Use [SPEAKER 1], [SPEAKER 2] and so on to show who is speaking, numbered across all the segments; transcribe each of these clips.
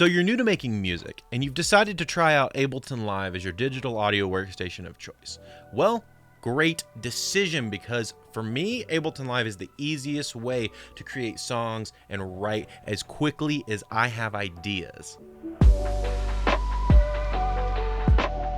[SPEAKER 1] So you're new to making music, and you've decided to try out Ableton Live as your digital audio workstation of choice. Well, great decision, because for me, Ableton Live is the easiest way to create songs and write as quickly as I have ideas.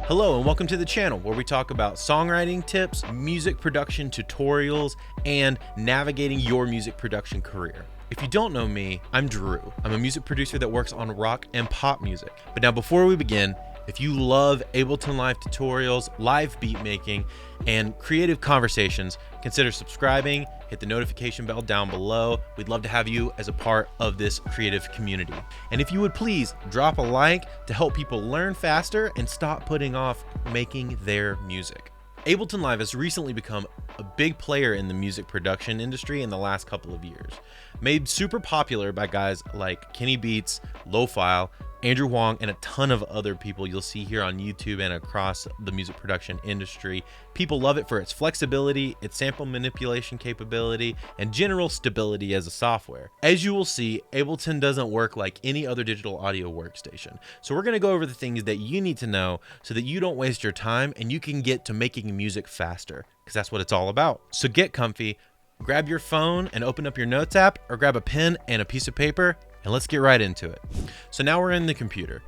[SPEAKER 1] Hello and welcome to the channel where we talk about songwriting tips, music production tutorials, and navigating your music production career. If you don't know me, I'm Drew. I'm a music producer that works on rock and pop music. But now before we begin, if you love Ableton Live tutorials, live beat making, and creative conversations, consider subscribing, hit the notification bell down below. We'd love to have you as a part of this creative community. And if you would please drop a like to help people learn faster and stop putting off making their music. Ableton Live has recently become a big player in the music production industry in the last couple of years. Made super popular by guys like Kenny Beats, Lo-File, Andrew Huang, and a ton of other people you'll see here on YouTube and across the music production industry. People love it for its flexibility, its sample manipulation capability, and general stability as a software. As you will see, Ableton doesn't work like any other digital audio workstation. So we're going to go over the things that you need to know so that you don't waste your time and you can get to making music faster, because that's what it's all about. So get comfy, grab your phone and open up your notes app, or grab a pen and a piece of paper, and let's get right into it. So now we're in the computer.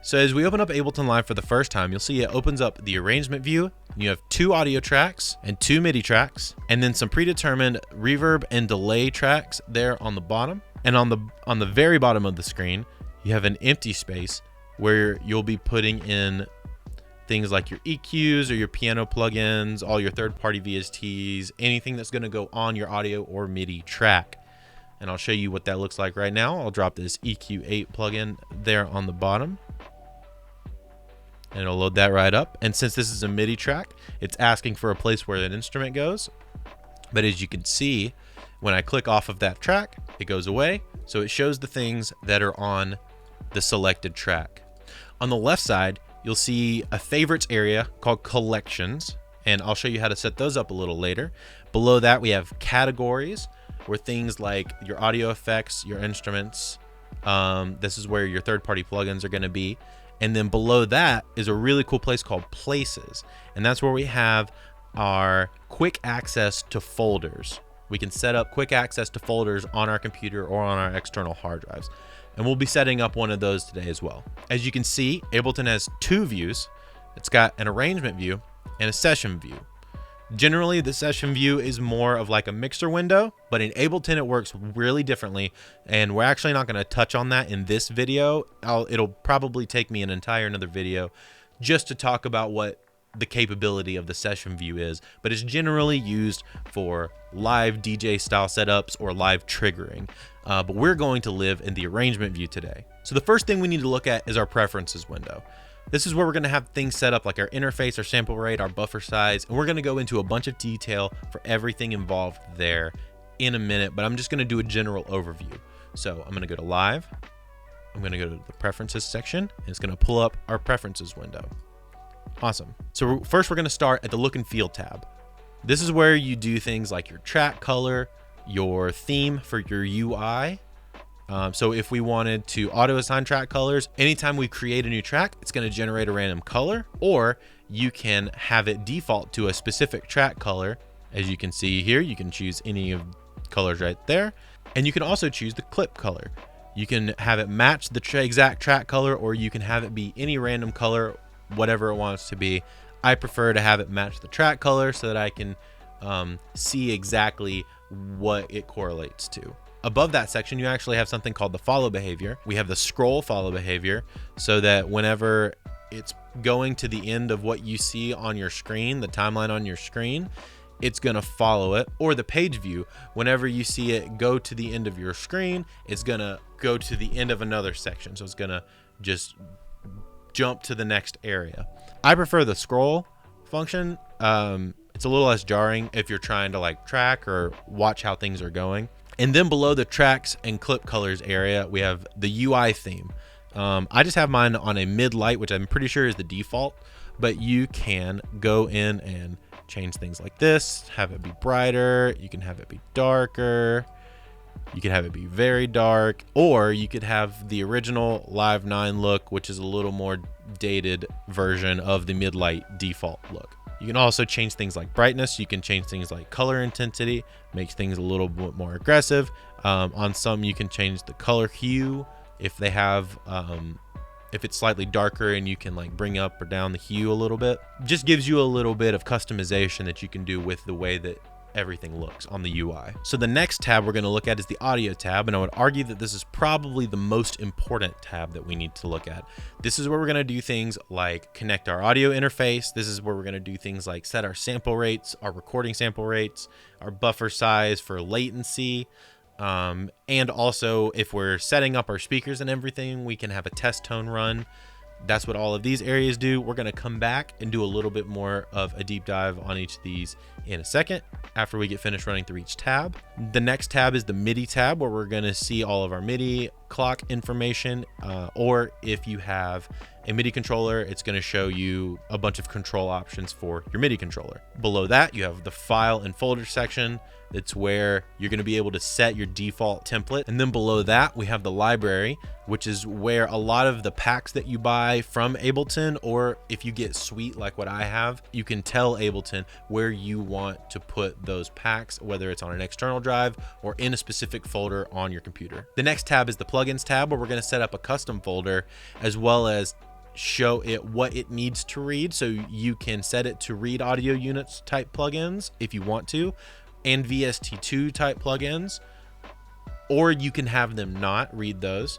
[SPEAKER 1] So as we open up Ableton Live for the first time, you'll see it opens up the arrangement view. You have 2 audio tracks and 2 MIDI tracks, and then some predetermined reverb and delay tracks there on the bottom. And on the very bottom of the screen, you have an empty space where you'll be putting in things like your EQs or your piano plugins, all your third-party VSTs, anything that's going to go on your audio or MIDI track. And I'll show you what that looks like right now. I'll drop this EQ8 plugin there on the bottom, and it'll load that right up. And since this is a MIDI track, it's asking for a place where an instrument goes. But as you can see, when I click off of that track, it goes away. So it shows the things that are on the selected track. On the left side, you'll see a favorites area called collections, and I'll show you how to set those up a little later. Below that, we have categories, where things like your audio effects, your instruments, this is where your third-party plugins are going to be. And then below that is a really cool place called places, and that's where we have our quick access to folders. We can set up quick access to folders on our computer or on our external hard drives, and we'll be setting up one of those today as well. As you can see, Ableton has 2 views. It's got an arrangement view and a session view. Generally, the session view is more of like a mixer window, but in Ableton it works really differently, and we're actually not going to touch on that in this video. It'll probably take me an entire another video just to talk about what the capability of the session view is, but it's generally used for live DJ style setups or live triggering. But we're going to live in the arrangement view today. So the first thing we need to look at is our preferences window. This is where we're going to have things set up like our interface, our sample rate, our buffer size, and we're going to go into a bunch of detail for everything involved there in a minute, but I'm just going to do a general overview. So I'm going to go to Live, I'm going to go to the Preferences section, and it's going to pull up our Preferences window. Awesome. So first we're going to start at the Look and Feel tab. This is where you do things like your track color, your theme for your UI. So if we wanted to auto assign track colors, anytime we create a new track, it's going to generate a random color, or you can have it default to a specific track color. As you can see here, you can choose any of the colors right there, and you can also choose the clip color. You can have it match the exact track color, or you can have it be any random color, whatever it wants to be. I prefer to have it match the track color so that I can see exactly what it correlates to. Above that section, you actually have something called the follow behavior. We have the scroll follow behavior, so that whenever it's going to the end of what you see on your screen, the timeline on your screen, it's going to follow it. Or the page view, whenever you see it go to the end of your screen, it's going to go to the end of another section. So it's going to just jump to the next area. I prefer the scroll function. It's a little less jarring if you're trying to like track or watch how things are going. And then below the tracks and clip colors area, we have the UI theme. I just have mine on a mid light, which I'm pretty sure is the default, but you can go in and change things like this, have it be brighter, you can have it be darker, You could have it be very dark, or you could have the original Live 9 look, which is a little more dated version of the mid-light default look. You can also change things like brightness. You can change things like color intensity, make things a little bit more aggressive. On some, you can change the color hue if they have, if it's slightly darker, and you can like bring up or down the hue a little bit. Just gives you a little bit of customization that you can do with the way that everything looks on the UI. So the next tab we're going to look at is the audio tab, and I would argue that this is probably the most important tab that we need to look at. This is where we're going to do things like connect our audio interface. This is where we're going to do things like set our sample rates, our recording sample rates, our buffer size for latency, and also if we're setting up our speakers and everything, we can have a test tone run. That's what all of these areas do. We're going to come back and do a little bit more of a deep dive on each of these in a second after we get finished running through each tab. The next tab is the MIDI tab, where we're going to see all of our MIDI clock information, or if you have a MIDI controller, it's going to show you a bunch of control options for your MIDI controller. Below that, you have the file and folder section. It's where you're going to be able to set your default template. And then below that, we have the library, which is where a lot of the packs that you buy from Ableton, or if you get Suite like what I have, you can tell Ableton where you want to put those packs, whether it's on an external drive or in a specific folder on your computer. The next tab is the plugins tab, where we're going to set up a custom folder as well as show it what it needs to read. So you can set it to read audio units type plugins if you want to, and VST2 type plugins, or you can have them not read those.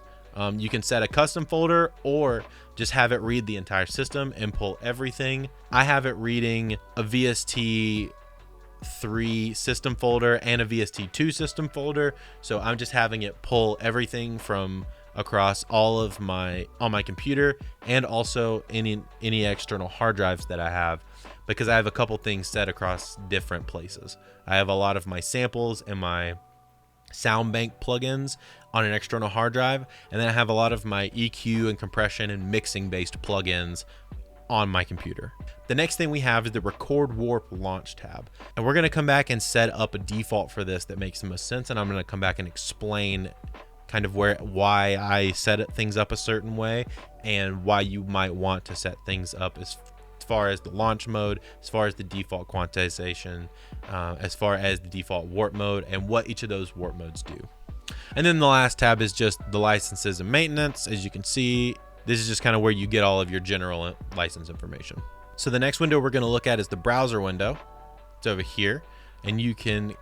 [SPEAKER 1] You can set a custom folder or just have it read the entire system and pull everything. I have it reading a VST3 system folder and a VST2 system folder, so I'm just having it pull everything from across all of on my computer, and also any external hard drives that I have, because I have a couple things set across different places. I have a lot of my samples and my sound bank plugins on an external hard drive, and then I have a lot of my EQ and compression and mixing based plugins on my computer. The next thing we have is the Record Warp Launch tab, and we're going to come back and set up a default for this that makes the most sense, and I'm going to come back and explain kind of why I set things up a certain way, and why you might want to set things up as far as the launch mode, as far as the default quantization, as far as the default warp mode, and what each of those warp modes do. And then the last tab is just the licenses and maintenance. As you can see, this is just kind of where you get all of your general license information. So the next window we're going to look at is the browser window. It's over here, and you can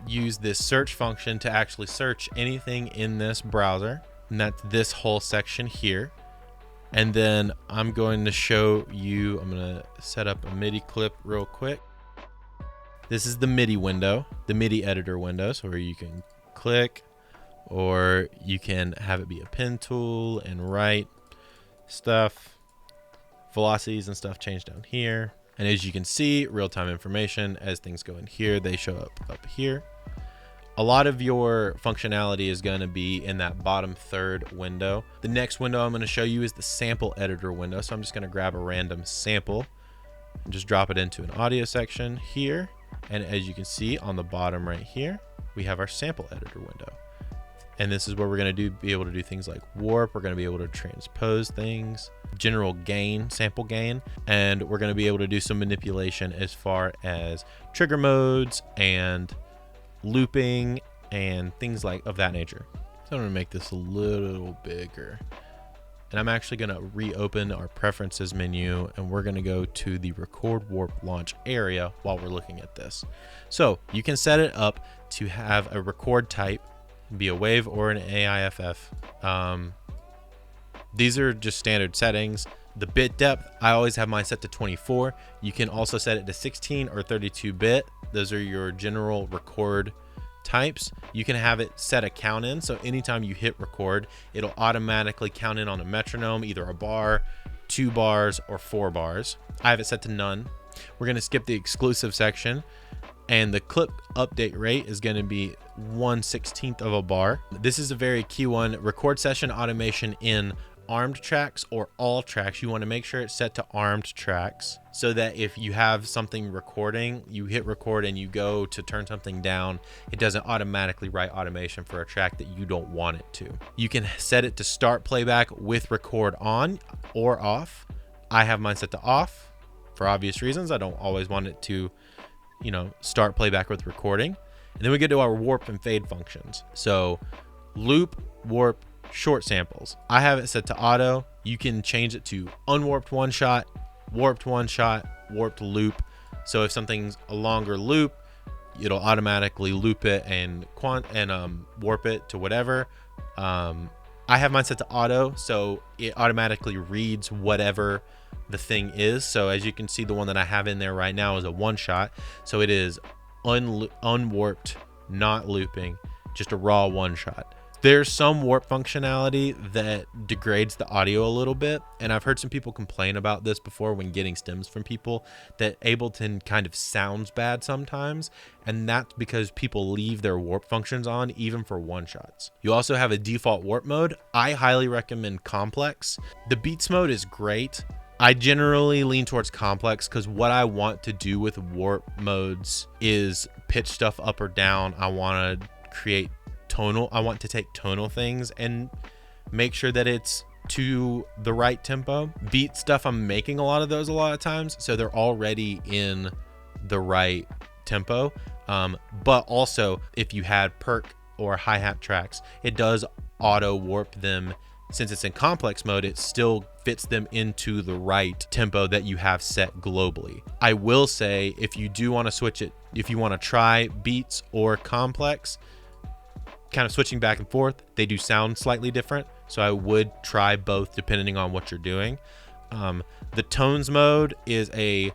[SPEAKER 1] use this search function to actually search anything in this browser, and that's this whole section here. And then I'm going to show you, I'm going to set up a MIDI clip real quick. This is the MIDI window, the MIDI editor window, so where you can click, or you can have it be a pen tool and write stuff. Velocities and stuff change down here. And as you can see, real-time information, as things go in here, they show up here. A lot of your functionality is going to be in that bottom third window. The next window I'm going to show you is the sample editor window. So I'm just going to grab a random sample and just drop it into an audio section here. And as you can see on the bottom right here, we have our sample editor window. And this is where we're going to be able to do things like warp. We're going to be able to transpose things, general gain, sample gain, and we're going to be able to do some manipulation as far as trigger modes and looping and things like of that nature. So I'm going to make this a little bigger, and I'm actually going to reopen our preferences menu, and we're going to go to the Record Warp Launch area while we're looking at this. So you can set it up to have a record type, be a WAV or an AIFF. These are just standard settings. The bit depth, I always have mine set to 24. You can also set it to 16 or 32 bit. Those are your general record types. You can have it set a count in, so anytime you hit record, it'll automatically count in on a metronome, either a bar, 2 bars, or 4 bars. I have it set to none. We're going to skip the exclusive section, and the clip update rate is going to be 1/16 of a bar. This is a very key one. Record session automation in armed tracks or all tracks. You want to make sure it's set to armed tracks so that if you have something recording, you hit record and you go to turn something down, it doesn't automatically write automation for a track that you don't want it to. You can set it to start playback with record on or off. I have mine set to off for obvious reasons. I don't always want it to, start playback with recording. And then we get to our warp and fade functions. So loop, warp, short samples. I have it set to auto. You can change it to unwarped one shot, warped one shot, warped loop. So if something's a longer loop, it'll automatically loop it and warp it to whatever. I have mine set to auto, so it automatically reads whatever the thing is. So as you can see, the one that I have in there right now is a one shot. So it is unwarped, not looping, just a raw one shot. There's some warp functionality that degrades the audio a little bit, and I've heard some people complain about this before when getting stems from people, that Ableton kind of sounds bad sometimes, and that's because people leave their warp functions on even for one shots. You also have a default warp mode. I highly recommend complex. The beats mode is great. I generally lean towards complex because what I want to do with warp modes is pitch stuff up or down. I want to create tonal. I want to take tonal things and make sure that it's to the right tempo. Beat stuff, I'm making a lot of times, so they're already in the right tempo. But also, if you had perk or hi-hat tracks, it does auto warp them. Since it's in complex mode, it still fits them into the right tempo that you have set globally. I will say, if you do want to switch it, if you want to try beats or complex, kind of switching back and forth, they do sound slightly different. So I would try both depending on what you're doing. The tones mode is a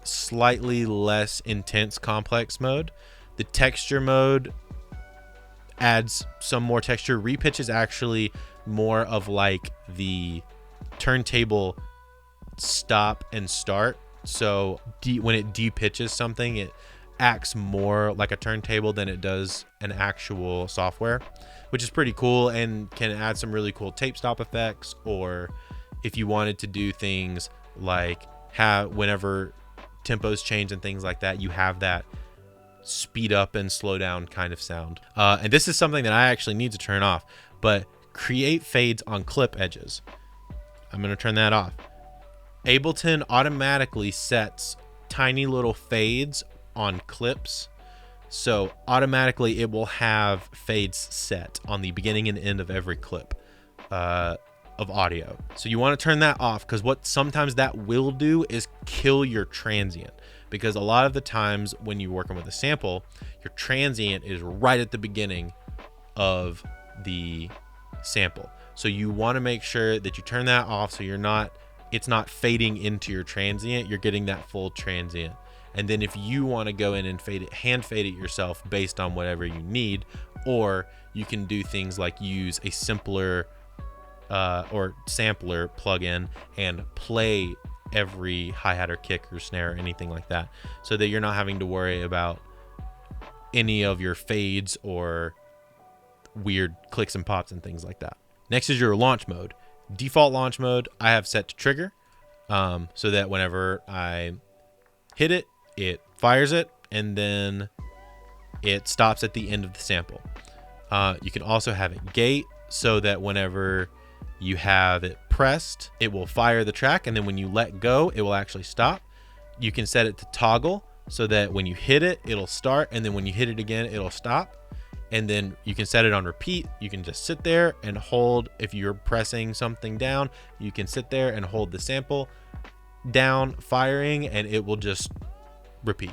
[SPEAKER 1] slightly less intense complex mode. The texture mode adds some more texture. Repitch is actually more of like the turntable stop and start. So when it de-pitches something, it acts more like a turntable than it does an actual software, which is pretty cool and can add some really cool tape stop effects. Or if you wanted to do things like whenever tempos change and things like that, you have that speed up and slow down kind of sound. And this is something that I actually need to turn off, but create fades on clip edges. I'm going to turn that off. Ableton automatically sets tiny little fades on clips, so automatically it will have fades set on the beginning and end of every clip of audio. So you want to turn that off, because what sometimes that will do is kill your transient, because a lot of the times when you're working with a sample, your transient is right at the beginning of the sample. So you want to make sure that you turn that off, so it's not fading into your transient. You're getting that full transient. And then if you want to go in and hand fade it yourself based on whatever you need, or you can do things like use a simpler or sampler plugin and play every hi-hat or kick or snare or anything like that, so that you're not having to worry about any of your fades or weird clicks and pops and things like that. Next is your launch mode. Default launch mode I have set to trigger, so that whenever I hit it, it fires it, and then it stops at the end of the sample. You can also have it gate, so that whenever you have it pressed, it will fire the track, and then when you let go, it will actually stop. You can set it to toggle, so that when you hit it, it'll start, and then when you hit it again, it'll stop. And then you can set it on repeat. You can just sit there and hold. If you're pressing something down, you can sit there and hold the sample down, firing, and it will just repeat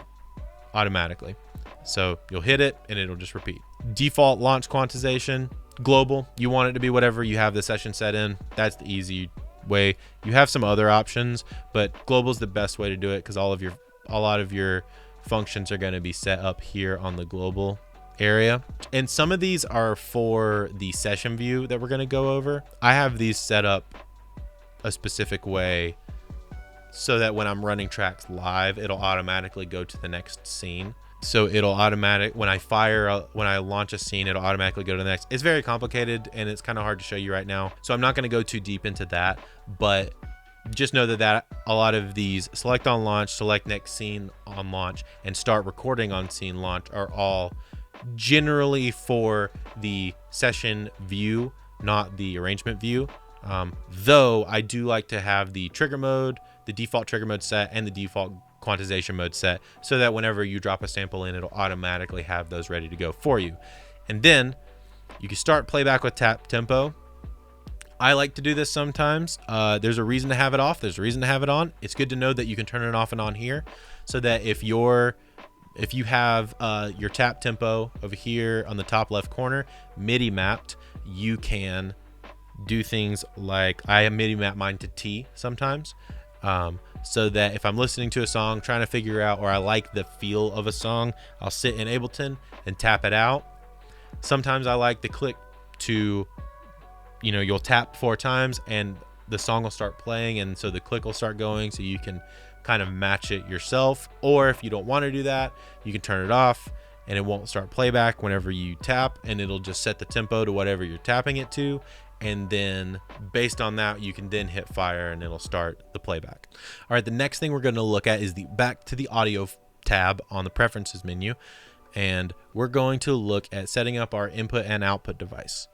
[SPEAKER 1] automatically. So you'll hit it and it'll just repeat. Default launch quantization, global. You want it to be whatever you have the session set in. That's the easy way. You have some other options, but global is the best way to do it, because a lot of your functions are going to be set up here on the global area. And some of these are for the session view that we're going to go over. I have these set up a specific way so that when I'm running tracks live, it'll automatically go to the next scene. So it'll when I launch a scene, it'll automatically go to the next. It's very complicated and it's kind of hard to show you right now, so I'm not going to go too deep into that, but just know that a lot of these select on launch, select next scene on launch, and start recording on scene launch are all generally for the session view, not the arrangement view. Though I do like to have the trigger mode, the default trigger mode set, and the default quantization mode set, so that whenever you drop a sample in, it'll automatically have those ready to go for you. And then you can start playback with tap tempo. I like to do this sometimes. There's a reason to have it off, there's a reason to have it on. It's good to know that you can turn it off and on here, so that if you have your tap tempo over here on the top left corner MIDI mapped, you can do things like, I MIDI map mine to T sometimes, so that if I'm listening to a song, trying to figure out, or I like the feel of a song, I'll sit in Ableton and tap it out. Sometimes I like the click to, you'll tap 4 times and the song will start playing, and so the click will start going, so you can kind of match it yourself. Or if you don't want to do that, you can turn it off and it won't start playback whenever you tap, and it'll just set the tempo to whatever you're tapping it to, and then based on that you can then hit fire and it'll start the playback. All right, the next thing we're going to look at is back to the audio tab on the preferences menu, and we're going to look at setting up our input and output device.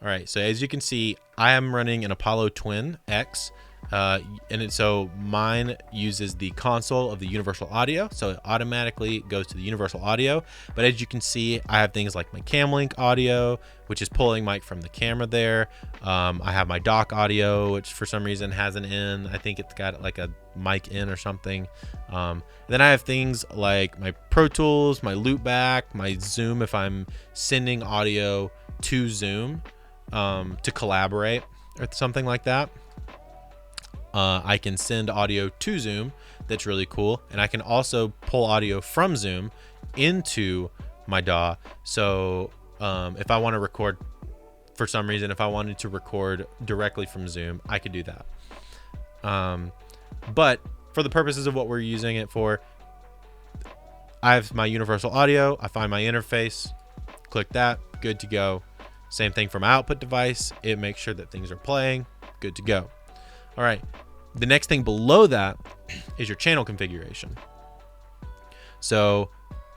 [SPEAKER 1] All right, so as you can see, I am running an Apollo Twin X, so mine uses the console of the universal audio, so it automatically goes to the universal audio. But as you can see, I have things like my Camlink audio, which is pulling mic from the camera there. I have my dock audio, which for some reason has an in. I think it's got like a mic in or something. Then I have things like my Pro Tools, my loopback, my Zoom if I'm sending audio to Zoom to collaborate or something like that. I can send audio to Zoom. That's really cool. And I can also pull audio from Zoom into my DAW. So if I want to record, for some reason, if I wanted to record directly from Zoom, I could do that. But for the purposes of what we're using it for, I have my universal audio. I find my interface, click that, good to go. Same thing for my output device. It makes sure that things are playing, good to go. All right, the next thing below that is your channel configuration. So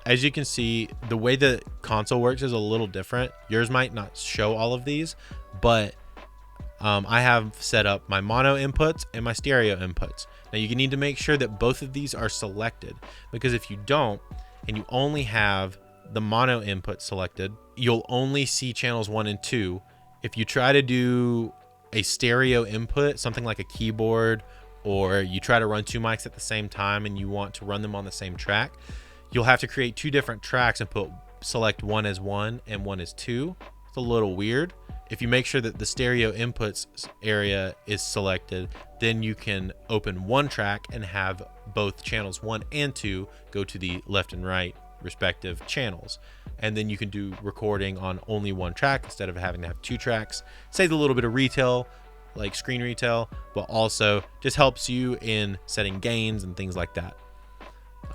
[SPEAKER 1] as you can see, the way the console works is a little different. Yours might not show all of these, but I have set up my mono inputs and my stereo inputs. Now you need to make sure that both of these are selected, because if you don't and you only have the mono input selected, you'll only see channels 1 and 2. If you try to do a stereo input, something like a keyboard, or you try to run 2 mics at the same time and you want to run them on the same track, you'll have to create 2 different tracks and select 1 as 1 and 1 as 2. It's a little weird. If you make sure that the stereo inputs area is selected, then you can open 1 track and have both channels 1 and 2 go to the left and right respective channels, and then you can do recording on only 1 track instead of having to have 2 tracks. Saves a little bit of retail, like screen retail, but also just helps you in setting gains and things like that.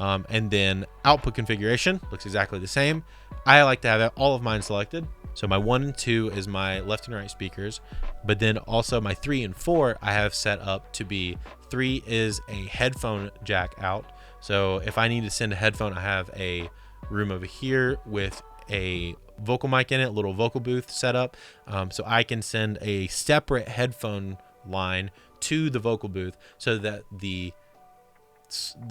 [SPEAKER 1] And then output configuration looks exactly the same. I like to have all of mine selected. So my 1 and 2 is my left and right speakers, but then also my 3 and 4 I have set up to be, 3 is a headphone jack out. So if I need to send a headphone, I have a room over here with a vocal mic in it, a little vocal booth set up. So I can send a separate headphone line to the vocal booth so that the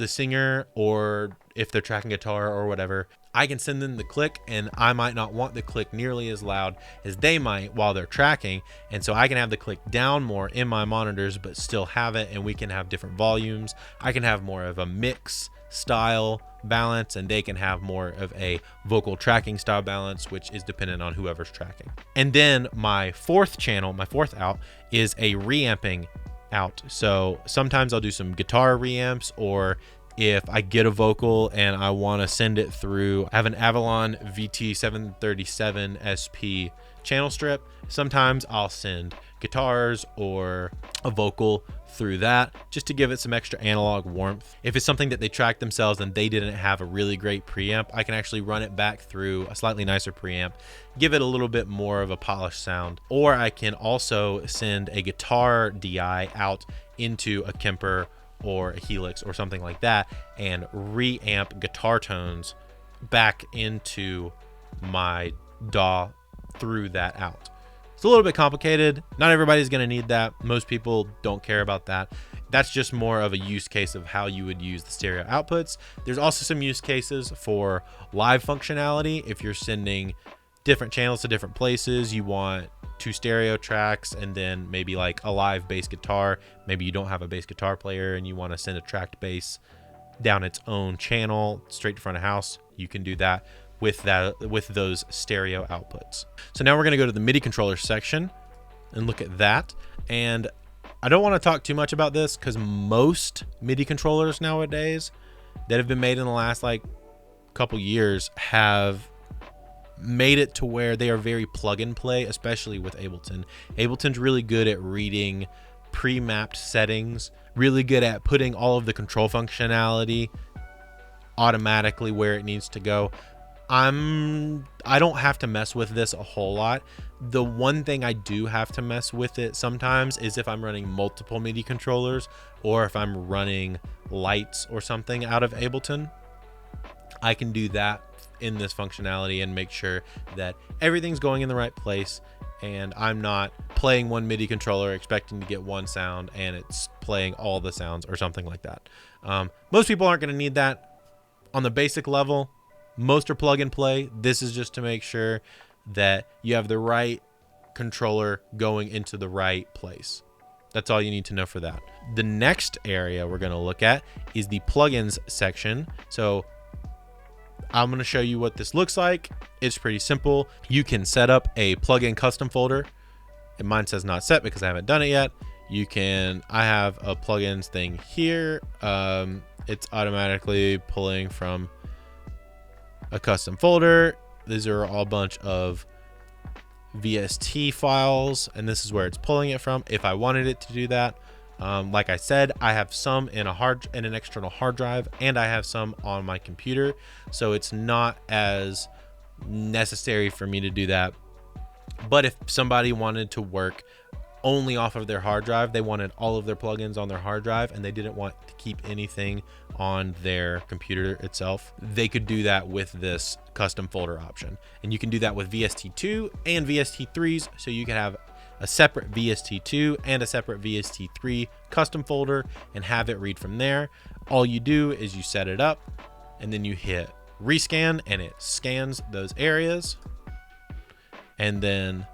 [SPEAKER 1] singer, or if they're tracking guitar or whatever, I can send them the click, and I might not want the click nearly as loud as they might while they're tracking, and so I can have the click down more in my monitors but still have it, and we can have different volumes. I can have more of a mix style balance, and they can have more of a vocal tracking style balance, which is dependent on whoever's tracking. And then my 4th channel, my 4th out, is a reamping out. So sometimes I'll do some guitar reamps, or if I get a vocal and I want to send it through, I have an Avalon VT737 SP channel strip, sometimes I'll send guitars or a vocal through that just to give it some extra analog warmth. If it's something that they tracked themselves and they didn't have a really great preamp, I can actually run it back through a slightly nicer preamp, give it a little bit more of a polished sound. Or I can also send a guitar DI out into a Kemper or a Helix or something like that and reamp guitar tones back into my DAW through that out. It's a little bit complicated. Not everybody's going to need that. Most people don't care about that. That's just more of a use case of how you would use the stereo outputs. There's also some use cases for live functionality. If you're sending different channels to different places, you want 2 stereo tracks and then maybe like a live bass guitar. Maybe you don't have a bass guitar player and you want to send a tracked bass down its own channel straight to front of house. You can do that with those stereo outputs. So now we're going to go to the MIDI controller section and look at that. And I don't want to talk too much about this because most MIDI controllers nowadays that have been made in the last like couple years have made it to where they are very plug and play, especially with Ableton. Ableton's really good at reading pre-mapped settings, really good at putting all of the control functionality automatically where it needs to go. I don't have to mess with this a whole lot. The one thing I do have to mess with it sometimes is if I'm running multiple MIDI controllers or if I'm running lights or something out of Ableton. I can do that in this functionality and make sure that everything's going in the right place and I'm not playing one MIDI controller expecting to get one sound and it's playing all the sounds or something like that. Most people aren't going to need that on the basic level. Most are plug and play. This is just to make sure that you have the right controller going into the right place. That's all you need to know for that. The next area we're going to look at is the plugins section. So I'm going to show you what this looks like. It's pretty simple. You can set up a plugin custom folder. And mine says not set because I haven't done it yet. I have a plugins thing here. It's automatically pulling from a custom folder. These are all a bunch of VST files, and this is where it's pulling it from. If I wanted it to do that, like I said, I have some in an external hard drive, and I have some on my computer, so it's not as necessary for me to do that. But if somebody wanted to work only off of their hard drive, they wanted all of their plugins on their hard drive and they didn't want to keep anything on their computer itself, they could do that with this custom folder option. And you can do that with VST2 and VST3s, so you can have a separate VST2 and a separate VST3 custom folder and have it read from there. All you do is you set it up and then you hit rescan and it scans those areas. And then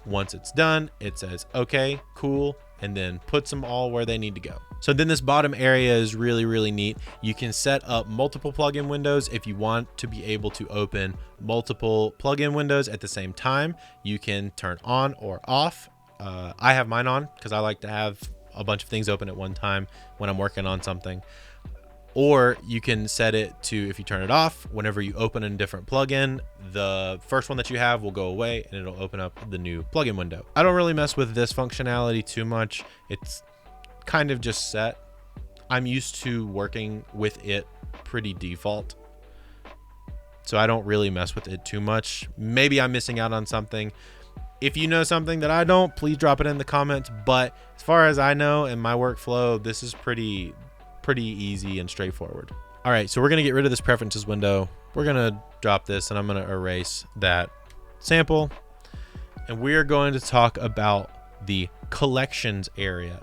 [SPEAKER 1] once it's done, it says, okay, cool, and then puts them all where they need to go. So then this bottom area is really, really neat. You can set up multiple plugin windows. If you want to be able to open multiple plugin windows at the same time, you can turn on or off. I have mine on because I like to have a bunch of things open at one time when I'm working on something. Or you can set it to, if you turn it off, whenever you open a different plugin, the first one that you have will go away and it'll open up the new plugin window. I don't really mess with this functionality too much. It's kind of just set. I'm used to working with it pretty default, so I don't really mess with it too much. Maybe I'm missing out on something. If you know something that I don't, please drop it in the comments. But as far as I know in my workflow, this is pretty easy and straightforward. All right, so we're gonna get rid of this preferences window. We're gonna drop this and I'm gonna erase that sample. And we are going to talk about the collections area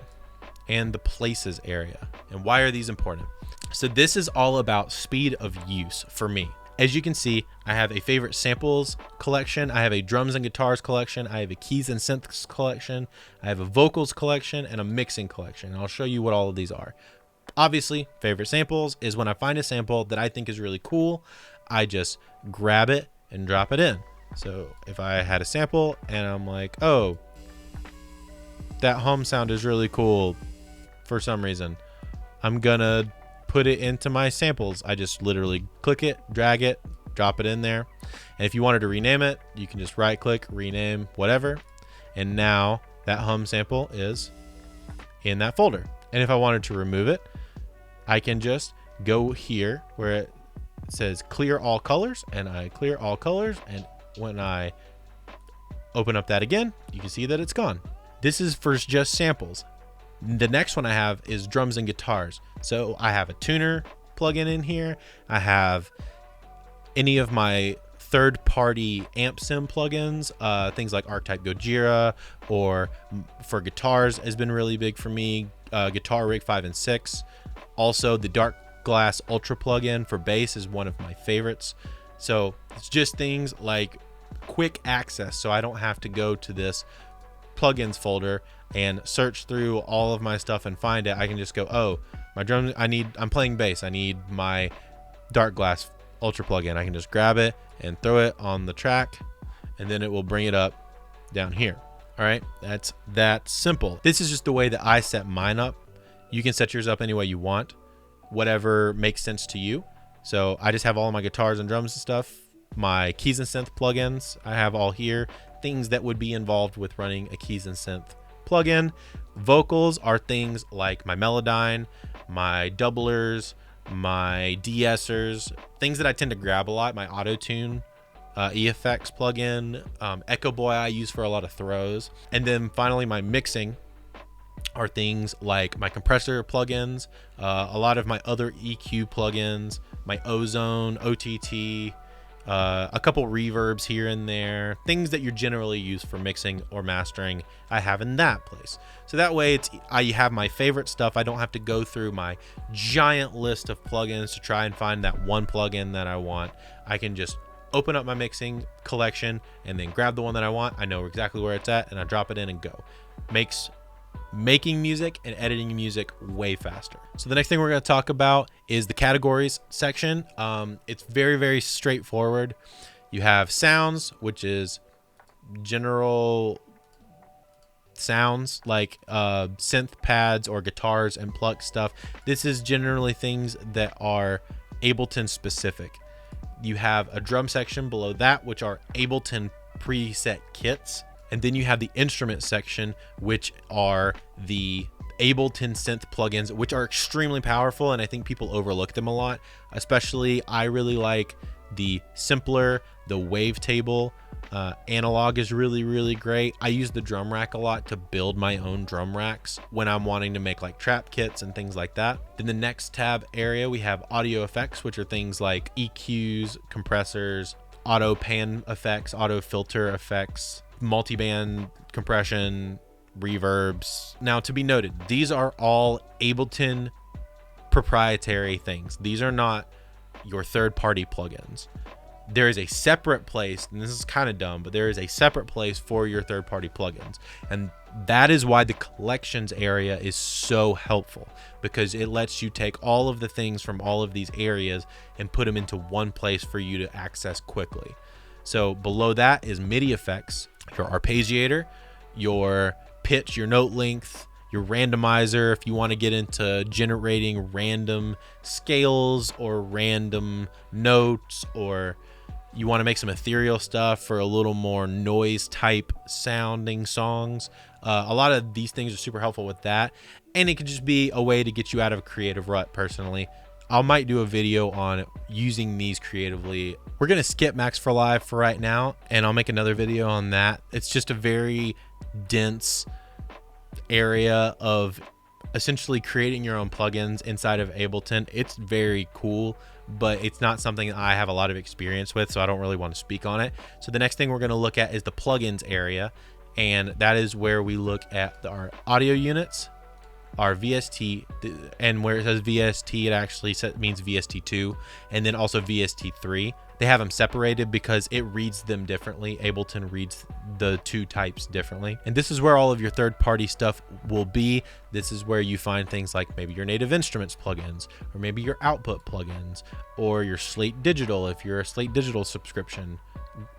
[SPEAKER 1] and the places area. And why are these important? So this is all about speed of use for me. As you can see, I have a favorite samples collection. I have a drums and guitars collection. I have a keys and synths collection. I have a vocals collection and a mixing collection. And I'll show you what all of these are. Obviously, favorite samples is when I find a sample that I think is really cool, I just grab it and drop it in. So if I had a sample and I'm like, oh, that hum sound is really cool for some reason, I'm gonna put it into my samples. I just literally click it, drag it, drop it in there. And if you wanted to rename it, you can just right click, rename, whatever. And now that hum sample is in that folder. And if I wanted to remove it, I can just go here where it says clear all colors, and I clear all colors. And when I open up that again, you can see that it's gone. This is for just samples. The next one I have is drums and guitars. So I have a tuner plugin in here. I have any of my third-party amp sim plugins, things like Archetype Gojira, or for guitars has been really big for me, Guitar Rig 5 and 6. Also, the Dark Glass Ultra plugin for bass is one of my favorites. So it's just things like quick access, so I don't have to go to this plugins folder and search through all of my stuff and find it. I can just go, oh, my drums, I'm playing bass, I need my Dark Glass Ultra plugin. I can just grab it and throw it on the track, and then it will bring it up down here. All right, that's that simple. This is just the way that I set mine up. You can set yours up any way you want, whatever makes sense to you. So I just have all of my guitars and drums and stuff. My keys and synth plugins, I have all here. Things that would be involved with running a keys and synth plugin. Vocals are things like my Melodyne, my doublers, my de-essers, things that I tend to grab a lot. My Auto-Tune, EFX plugin, Echo Boy I use for a lot of throws. And then finally my mixing are things like my compressor plugins, a lot of my other EQ plugins, my Ozone, OTT, a couple reverbs here and there, things that you generally use for mixing or mastering, I have in that place. So that way I have my favorite stuff. I don't have to go through my giant list of plugins to try and find that one plugin that I want. I can just open up my mixing collection and then grab the one that I want. I know exactly where it's at, and I drop it in and go. Makes making music and editing music way faster. So the next thing we're going to talk about is the categories section. It's very, very straightforward. You have sounds, which is general sounds like synth pads or guitars and pluck stuff. This is generally things that are Ableton specific. You have a drum section below that, which are Ableton preset kits. And then you have the instrument section, which are the Ableton synth plugins, which are extremely powerful, and I think people overlook them a lot. Especially, I really like the simpler, the wavetable. Analog is really, really great. I use the drum rack a lot to build my own drum racks when I'm wanting to make like trap kits and things like that. Then the next tab area, we have audio effects, which are things like EQs, compressors, auto pan effects, auto filter effects, multiband compression, reverbs. Now, to be noted, these are all Ableton proprietary things. These are not your third-party plugins. There is a separate place, and this is kind of dumb, but there is a separate place for your third-party plugins. And that is why the collections area is so helpful, because it lets you take all of the things from all of these areas and put them into one place for you to access quickly. So below that is MIDI effects, your arpeggiator, your pitch, your note length, your randomizer if you want to get into generating random scales or random notes, or you want to make some ethereal stuff for a little more noise type sounding songs. A lot of these things are super helpful with that, and it could just be a way to get you out of a creative rut. Personally, I might do a video on using these creatively. We're going to skip Max for Live for right now, and I'll make another video on that. It's just a very dense area of essentially creating your own plugins inside of Ableton. It's very cool, but it's not something I have a lot of experience with, so I don't really want to speak on it. So the next thing we're going to look at is the plugins area, and that is where we look at our audio units, our VST, and where it says VST, it actually means VST2, and then also VST3. They have them separated because it reads them differently. Ableton reads the two types differently. And this is where all of your third-party stuff will be. This is where you find things like maybe your Native Instruments plugins, or maybe your Output plugins, or your Slate Digital if you're a Slate Digital subscription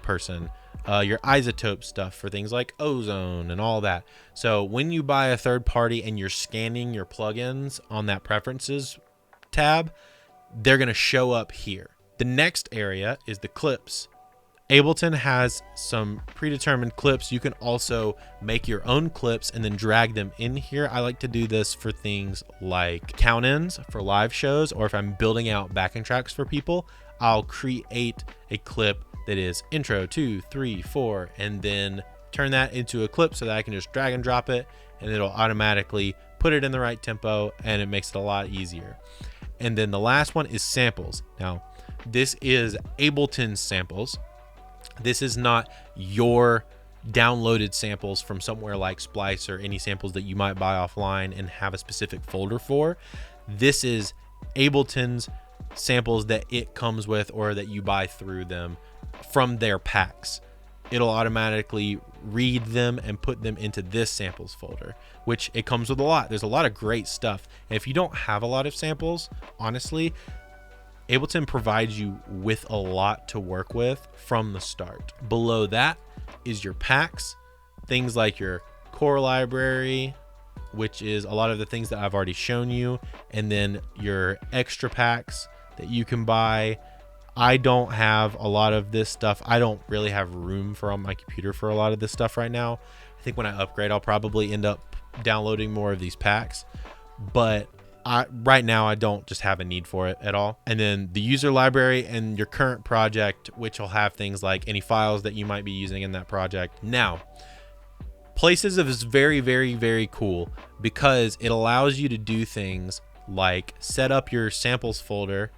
[SPEAKER 1] person, your Isotope stuff for things like Ozone and all that. So when you buy a third party and you're scanning your plugins on that preferences tab, they're going to show up here. The next area is the clips. Ableton has some predetermined clips. You can also make your own clips and then drag them in here. I like to do this for things like count-ins for live shows, or if I'm building out backing tracks for people, I'll create a clip that is intro 2, 3, 4, and then turn that into a clip so that I can just drag and drop it, and it'll automatically put it in the right tempo, and it makes it a lot easier. And then the last one is samples. Now, this is Ableton samples. This is not your downloaded samples from somewhere like Splice or any samples that you might buy offline and have a specific folder for. This is Ableton's samples that it comes with, or that you buy through them from their packs. It'll automatically read them and put them into this samples folder, which it comes with a lot. There's a lot of great stuff. And if you don't have a lot of samples, honestly, Ableton provides you with a lot to work with from the start. Below that is your packs, things like your core library, which is a lot of the things that I've already shown you, and then your extra packs that you can buy. I don't have a lot of this stuff. I don't really have room for on my computer for a lot of this stuff right now. I think when I upgrade, I'll probably end up downloading more of these packs, but right now I don't just have a need for it at all. And then the user library and your current project, which will have things like any files that you might be using in that project. Now, Places is very, very, very cool because it allows you to do things like set up your samples folder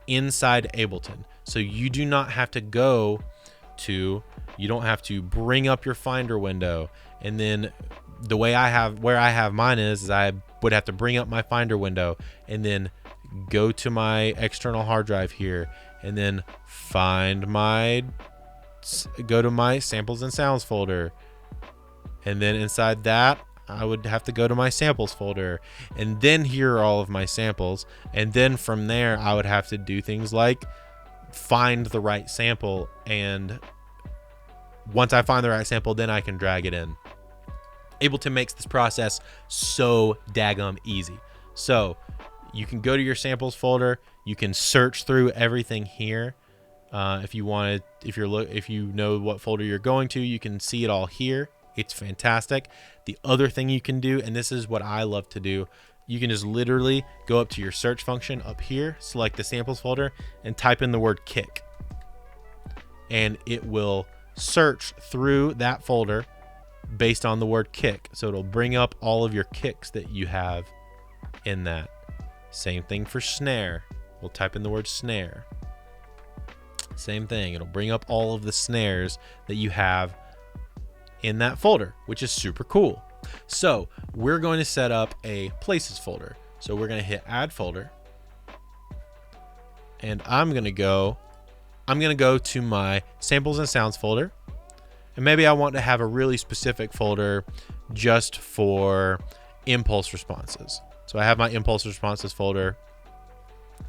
[SPEAKER 1] inside Ableton. So you do not have to you don't have to bring up your Finder window. And then the way where I have mine is I would have to bring up my Finder window and then go to my external hard drive here and then go to my samples and sounds folder. And then inside that, I would have to go to my samples folder and then hear all of my samples. And then from there, I would have to do things like find the right sample. And once I find the right sample, then I can drag it in. Ableton makes this process so daggum easy. So you can go to your samples folder. You can search through everything here. If you know what folder you're going to, you can see it all here. It's fantastic. The other thing you can do, and this is what I love to do, you can just literally go up to your search function up here, select the samples folder, and type in the word kick. And it will search through that folder based on the word kick. So it'll bring up all of your kicks that you have in that. Same thing for snare. We'll type in the word snare. Same thing. It'll bring up all of the snares that you have in that folder, which is super cool. So we're going to set up a places folder. So we're going to hit add folder, and I'm going to go to my samples and sounds folder. And maybe I want to have a really specific folder just for impulse responses. So I have my impulse responses folder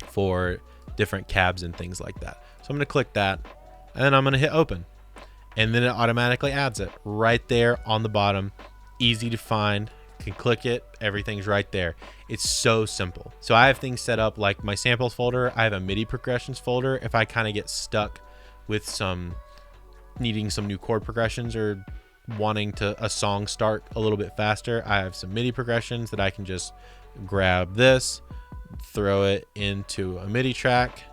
[SPEAKER 1] for different cabs and things like that. So I'm going to click that, and then I'm going to hit open. And then it automatically adds it right there on the bottom. Easy to find. You can click it. Everything's right there. It's so simple. So I have things set up like my samples folder. I have a Midi progressions folder. If I kind of get stuck with needing some new chord progressions or wanting a song start a little bit faster, I have some Midi progressions that I can just grab this, throw it into a Midi track,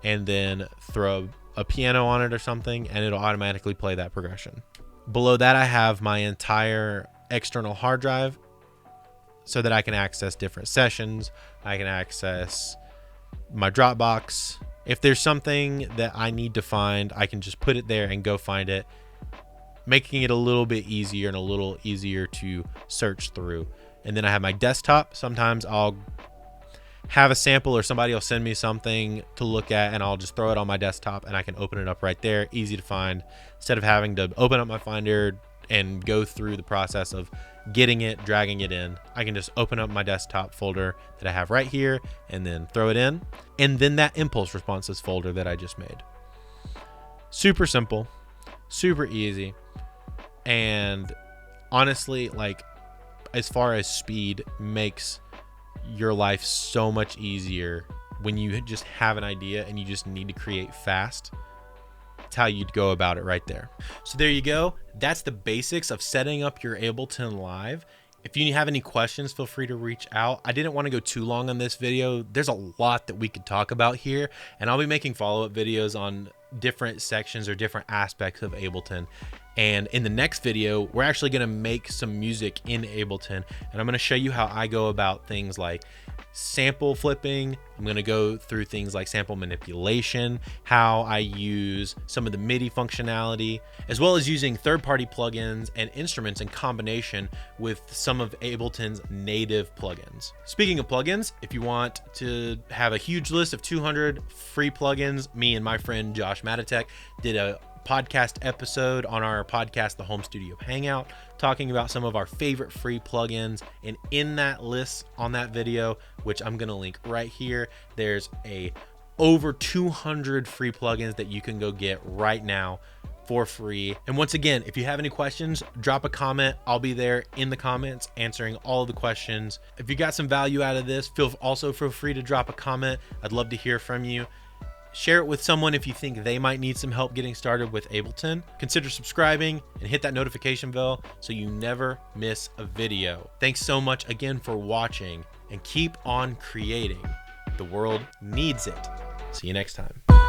[SPEAKER 1] and then throw a piano on it or something, and it'll automatically play that progression. Below that, I have my entire external hard drive so that I can access different sessions. I can access my Dropbox. If there's something that I need to find, I can just put it there and go find it, making it a little bit easier and a little easier to search through. And then I have my desktop. Sometimes I'll have a sample or somebody will send me something to look at, and I'll just throw it on my desktop and I can open it up right there. Easy to find. Instead of having to open up my Finder and go through the process of getting it, dragging it in, I can just open up my desktop folder that I have right here and then throw it in. And then that impulse responses folder that I just made. Super simple, super easy. And honestly, like, as far as speed, makes your life so much easier when you just have an idea and you just need to create fast. That's how you'd go about it right there. So there you go. That's the basics of setting up your Ableton Live. If you have any questions, feel free to reach out. I didn't want to go too long on this video. There's a lot that we could talk about here, and I'll be making follow-up videos on different sections or different aspects of Ableton. And in the next video, we're actually going to make some music in Ableton, and I'm going to show you how I go about things like sample flipping. I'm going to go through things like sample manipulation, how I use some of the Midi functionality, as well as using third-party plugins and instruments in combination with some of Ableton's native plugins. Speaking of plugins, if you want to have a huge list of 200 free plugins, me and my friend Josh Matatek did a podcast episode on our podcast, The Home Studio Hangout, talking about some of our favorite free plugins. And in that list on that video, which I'm going to link right here, there's over 200 free plugins that you can go get right now for free. And once again, if you have any questions, drop a comment. I'll be there in the comments answering all of the questions. If you got some value out of this, feel free to drop a comment. I'd love to hear from you. Share it with someone if you think they might need some help getting started with Ableton. Consider subscribing and hit that notification bell so you never miss a video. Thanks so much again for watching, and keep on creating. The world needs it. See you next time.